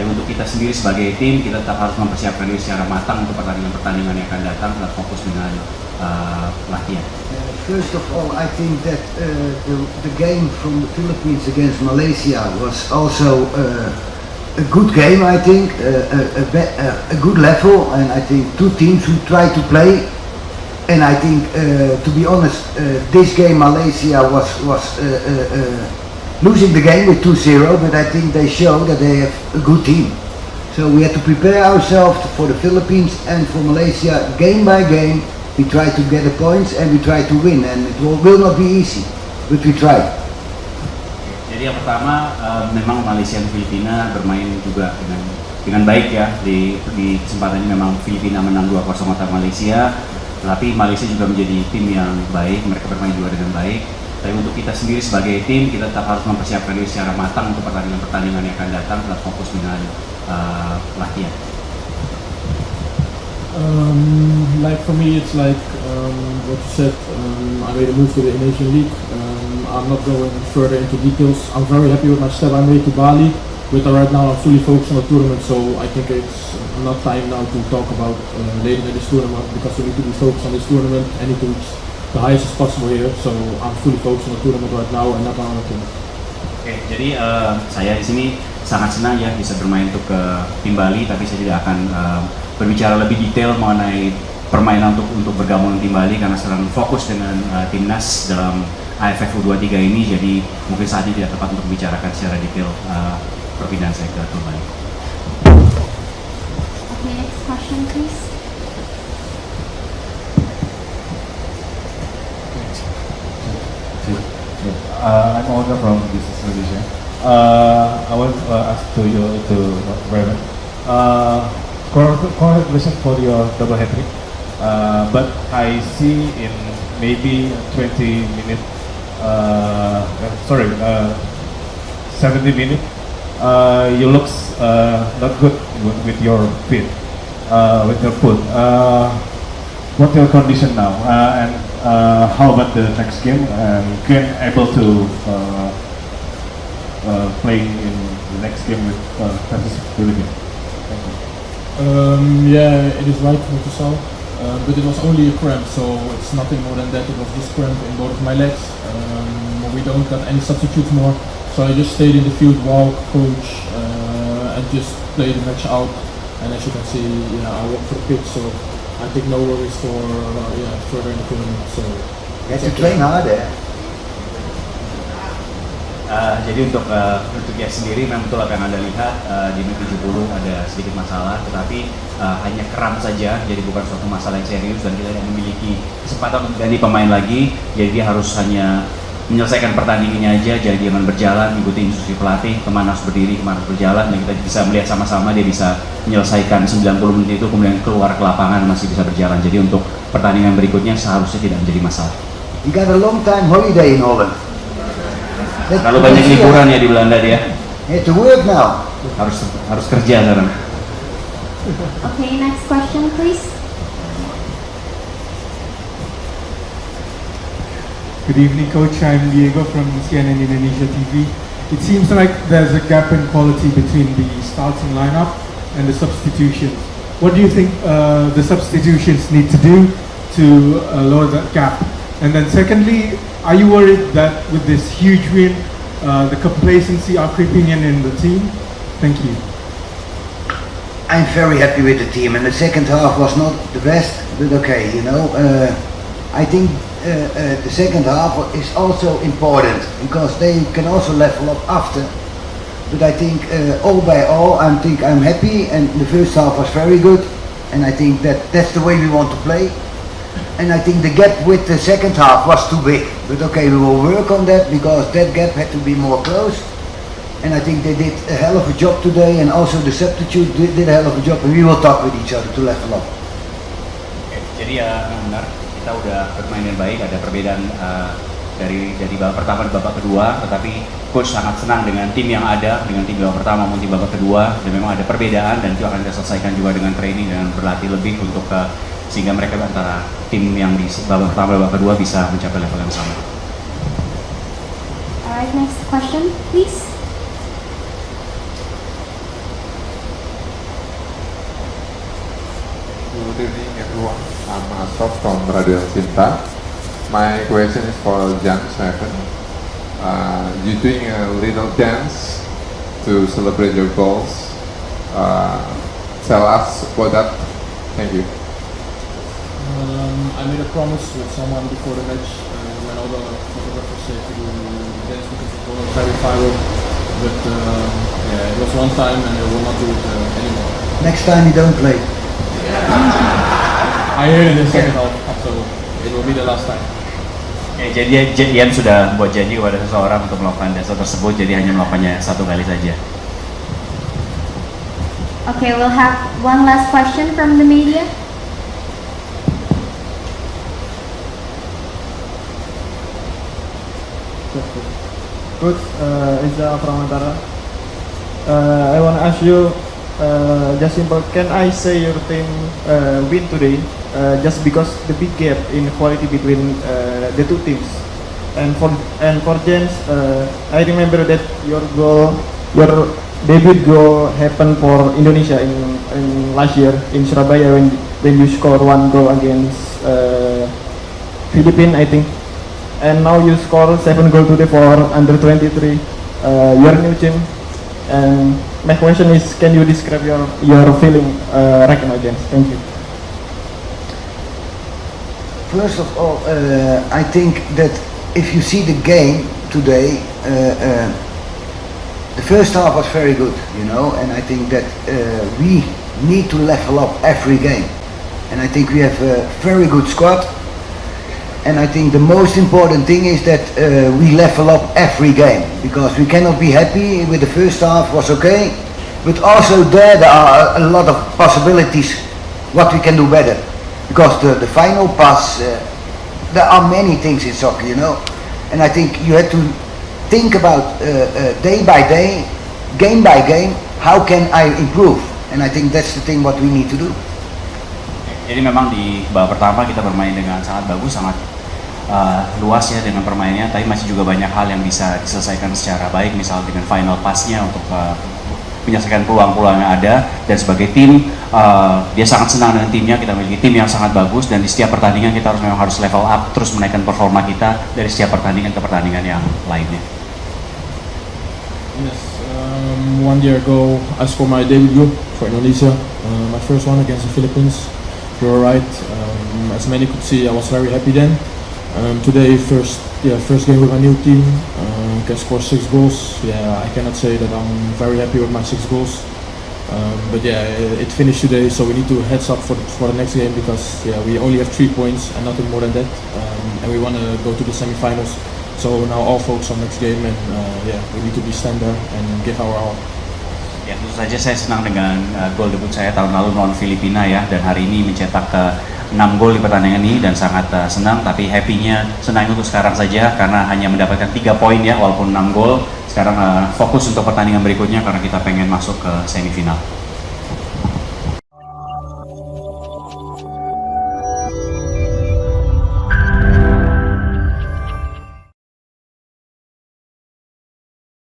Tapi untuk kita sendiri sebagai tim, kita tetap harus mempersiapkan diri secara matang untuk pertandingan-pertandingan yang akan datang, tetap fokus dengan latihan. First of all, I think that the game from the Philippines against Malaysia was also a good game. I think a good level, and I think two teams who try to play. And I think, to be honest, this game Malaysia was losing the game with 2-0, but I think they show that they have a good team. So we have to prepare ourselves for the Philippines and for Malaysia game by game. We try to get the points and we try to win, and it will not be easy, but we try. Jadi yang pertama, memang Malaysia dan Filipina bermain juga dengan baik ya. Di kesempatan ini memang Filipina menang 2-0 atas Malaysia, tapi Malaysia juga menjadi tim yang baik, mereka bermain juga dengan baik. Tapi untuk kita sendiri sebagai tim, kita tetap harus mempersiapkan diri secara matang untuk pertandingan-pertandingan yang akan datang, tetap fokus dengan latihan. Like for me, it's like what you said. I made a move to the Indonesian League. I'm not going further into details. I'm very happy with my step I made to Bali. But right now, I'm fully focused on the tournament, so I think it's not time now to talk about later in this tournament, because we need to be focused on this tournament and need to reach the highest as possible here. So I'm fully focused on the tournament right now and not on other things. Oke, jadi saya di sini sangat senang ya bisa bermain untuk tim Bali, tapi saya tidak akan berbicara lebih detail mengenai permainan untuk bergabung dengan tim Bali karena sedang fokus dengan timnas dalam AFF U23 ini, jadi mungkin saat ini tidak tepat untuk membicarakan secara detail perpindahan saya ke klub Bali. Okay, next question please. I'm Olga from Business Indonesia. I want to ask to you, to Raymond. Congratulations for your double hat-trick. But I see in maybe 20 minutes, 70 minutes, you looks not good with your feet, with your foot. What's your condition now? And how about the next game? Can able to play in the next game with versus Philippines? Thank you. Yeah, it is right what you saw, but it was only a cramp, so it's nothing more than that. It was just cramp in both of my legs. We don't got any substitutes more, so I just stayed in the field, walk, coach, and just play the match out. And as you can see, I walked for the pitch, so I think no worries for further in the tournament. So You have to train harder. Jadi untuk dia sendiri memang betul apa yang Anda lihat, di menit 70 ada sedikit masalah, tetapi hanya kram saja, jadi bukan suatu masalah yang serius dan kita tidak memiliki kesempatan untuk ganti pemain lagi, jadi dia harus hanya menyelesaikan pertandingannya aja, jadi jangan berjalan, ikuti instruksi pelatih, kemana harus berdiri, kemana harus berjalan, dan kita bisa melihat sama-sama dia bisa menyelesaikan 90 menit itu, kemudian keluar ke lapangan masih bisa berjalan, jadi untuk pertandingan berikutnya seharusnya tidak menjadi masalah. You got a long time holiday in Holland. Kalau banyak liburan ya di Belanda dia. You have to work now. Harus kerja sekarang. Okay, next question please. Good evening, Coach. I'm Diego from CNN Indonesia TV. It seems like there's a gap in quality between the starting lineup and the substitutions. What do you think the substitutions need to do to lower that gap? And then secondly, are you worried that with this huge win, the complacency are creeping in the team? Thank you. I'm very happy with the team, and the second half was not the best, but okay, I think the second half is also important because they can also level up after. But I think all by all, I'm happy, and the first half was very good, and I think that's the way we want to play. And I think the gap with the second half was too big. But okay, we will work on that because that gap had to be more close. And I think they did a hell of a job today, and also the substitute did a hell of a job, and we will talk with each other to level up. Jadi ya benar, kita udah bermain dengan baik, ada perbedaan dari babak pertama dan babak kedua, tetapi coach sangat senang dengan tim yang ada, dengan tim babak pertama maupun tim babak kedua, dan memang ada perbedaan dan itu akan kita selesaikan juga dengan training dan berlatih lebih untuk sehingga mereka antara tim yang di babak pertama dan babak kedua bisa mencapai level yang sama. Alright, next question please. Good evening, everyone. I'm Ashraf from Radio Cinta. My question is for Jan Seven. You're doing a little dance to celebrate your goals. Tell us about that. Thank you. I made a promise with someone before the match when all the photographers said to do dance because it was very viral. But yeah, it was one time and I will not do it anymore. Next time you don't play. I heard it in the second half, so it will be the last time. Ya, jadi Ian sudah buat janji kepada seseorang untuk melakukan dasar tersebut, jadi hanya melakukannya satu kali saja. Okay, we'll have one last question from the media. Coach, Iza Pramantara. I want to ask you, just simple, can I say your team win today just because the big gap in quality between the two teams? And for James, I remember that your debut goal happened for Indonesia in last year in Surabaya when you scored 1 goal against Philippines, I think. And now you score 7 goals today for under 23, your new team. And my question is, can you describe your feeling right now, James? Thank you. First of all, I think that if you see the game today, the first half was very good, you know, and I think that we need to level up every game. And I think we have a very good squad. And I think the most important thing is that we level up every game, because we cannot be happy with the first half was okay, but also there are a lot of possibilities what we can do better, because the final pass, there are many things in soccer, you know, and I think you have to think about day by day, game by game, how can I improve, and I think that's the thing what we need to do. Jadi memang di babak pertama kita bermain dengan sangat bagus, sangat luas ya dengan permainannya, tapi masih juga banyak hal yang bisa diselesaikan secara baik, misal dengan final pass-nya untuk menyelesaikan peluang-peluang yang ada. Dan sebagai tim, dia sangat senang dengan timnya, kita memiliki tim yang sangat bagus, dan di setiap pertandingan kita memang harus level up, terus menaikkan performa kita dari setiap pertandingan ke pertandingan yang lainnya. Yes, 1 year ago I scored my debut goal for Indonesia, my first one against the Philippines. You were right, as many could see, I was very happy then. Today, first game with my new team, can score 6 goals. Yeah, I cannot say that I'm very happy with my 6 goals. But yeah, it finished today, so we need to heads up for the next game, because yeah, we only have 3 points and nothing more than that, and we want to go to the semi-finals. So now all focus on next game, and yeah, we need to be standard and give our all. Ya, tentu saja saya senang dengan gol debut saya tahun lalu melawan Filipina ya, dan hari ini mencetak 6 gol di pertandingan ini, dan sangat senang, tapi happy-nya senang untuk sekarang saja karena hanya mendapatkan 3 poin ya, walaupun 6 gol. Sekarang fokus untuk pertandingan berikutnya karena kita pengen masuk ke semifinal.